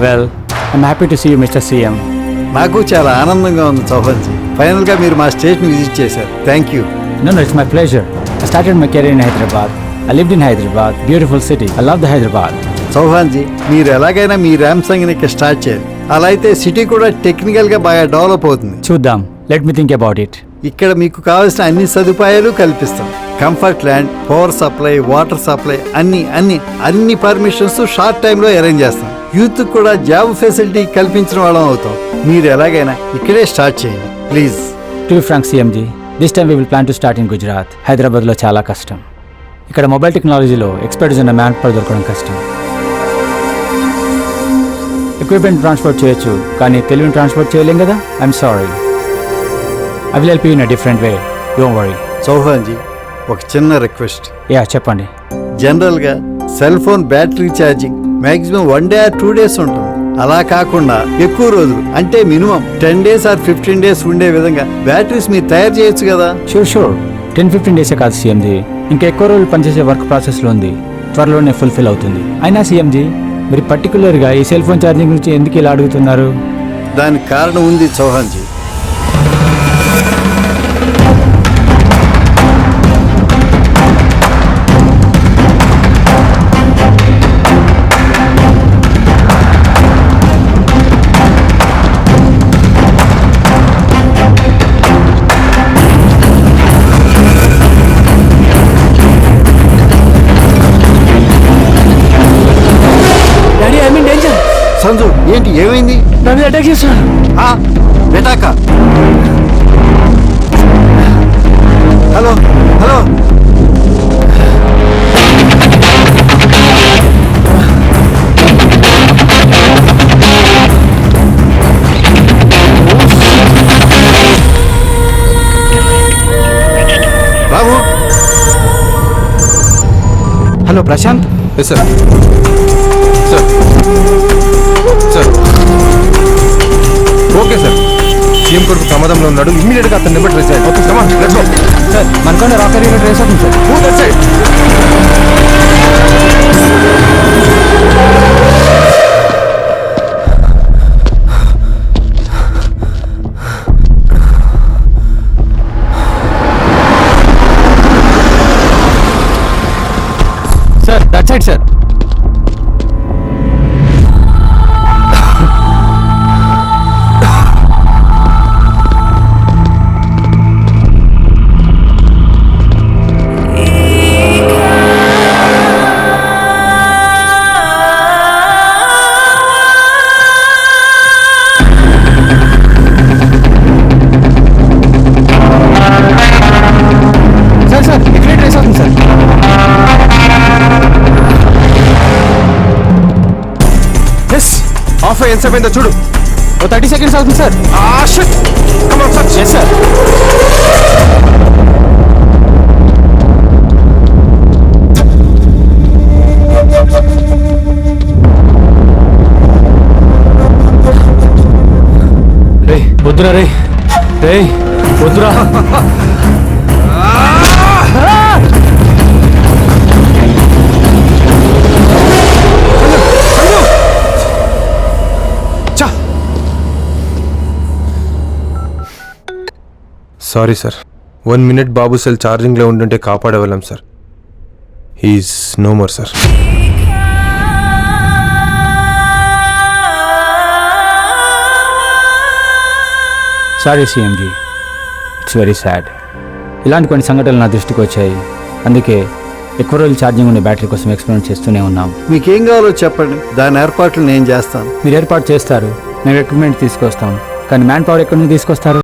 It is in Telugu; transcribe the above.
Well, I'm happy to see you, Mr. CM. నాకు చాలా ఆనందంగా ఉంది చౌహాన్జీ. ఫైనల్గా మీరు మా స్టేట్ని విజిట్ చేశారు. Thank you. No, it's my pleasure. I started my career in Hyderabad. I lived in Hyderabad, beautiful city. I love the Hyderabad. చౌహాన్జీ, మీరు ఎలాగైనా మీ ర్యామ్సంగ్ని ఇక్కడ స్టార్ట్ చేయాలి. అలా అయితే సిటీ కూడా టెక్నికల్గా బాగా డెవలప్ అవుతుంది. చూద్దాం. Let me think about it. ఇక్కడ మీకు కావాల్సిన అన్ని సదుపాయాలు కల్పిస్తాం. Comfort land, power supply, water supply అన్ని పర్మిషన్స్ షార్ట్ టైంలో అరేంజ్ చేస్తాం. యూత్ కూడా జాబ్ ఫెసిలిటీ కల్పించిన వాళ్ళం అవుతాం. మీరు ఎలాగైనా ఇక్కడే స్టార్ట్ చేయండి please. To be frank, CMG, this time we will plan to start in Gujarat. హైదరాబాద్లో చాలా కష్టం. ఇక్కడ మొబైల్ టెక్నాలజీలో ఎక్స్పర్ట్స్ ఉన్న మ్యాన్ పవర్ దొరకడం కష్టం. ఎక్విప్మెంట్ ట్రాన్స్పోర్ట్ చేయొచ్చు, కానీ తెలివిని ట్రాన్స్పోర్ట్ చేయలేం కదా. I'm sorry. I will help you in a different way. Don't worry. Chauhanji, ఒక చిన్న రిక్వెస్ట్. యా, చెప్పండి. జనరల్గా cell phone battery charging maximum 1 day or 2 days ఉంటుంది. అలా కాకుండా ఎక్కువ రోజులు అంటే మినిమం 10 days or 15 days ఉండే విధంగా బ్యాటరీస్ మీరు తయారు చేయొచ్చు కదా. షూర్ 10-15 డేసే కాదు CMG, ఇంకా ఎక్కువ రోజులు పనిచేసే వర్క్ ప్రాసెస్లో ఉంది. త్వరలోనే ఫుల్ఫిల్ అవుతుంది. అయినా CMG, మీరు పర్టికులర్గా ఈ సెల్ ఫోన్ ఛార్జింగ్ గురించి ఎందుకు ఇలా అడుగుతున్నారు? దానికి కారణం ఉంది చౌహాన్జీ. సంజు, ఏంటి ఏమైంది? నన్ను అటాక్ చేస్తున్నారు. బెటాకా? హలో హలో, బాబు. Hello Prashant. Sir sir sir okay sir, CM కొడుకు ప్రమాదంలో ఉన్నాడు. ఇమ్మీడియట్గా అతను నెంబర్ ట్రేస్ చేయండి. Okay come on let's go. Sir, Manakonda రాకర్ యూనిట్ ట్రేస్ అవుతుంది sir. Move that side. Sir, that side sir. Sir, ఎక్కడ ట్రేస్ అవుతుంది సార్. ఆఫ్ ఎంతసేపు అయిందో చూడు. 30 seconds అవుతుంది sir. Shit come on search. Yes sir. రే వద్దురా, రే రే వద్దురా. సారీ సార్, 1 minute బాబు సెల్ ఛార్జింగ్లో ఉంటుంటే కాపాడేవాళ్ళం sir. He's no more sir. Sorry CMG, it's very sad. ఇలాంటి కొన్ని సంఘటనలు నా దృష్టికి వచ్చాయి. అందుకే ఎక్కువ రోజులు ఛార్జింగ్ ఉండే బ్యాటరీ కోసం ఎక్స్పెరిమెంట్ చేస్తూనే ఉన్నాం. మీకేం కావాలో చెప్పండి, దాని ఏర్పాట్లు నేను చేస్తాను. మీరు ఏర్పాటు చేస్తారు, మేము ఎక్విప్మెంట్ తీసుకొస్తాం, కానీ మ్యాన్ పవర్ ఎక్కడి నుంచి తీసుకొస్తారు?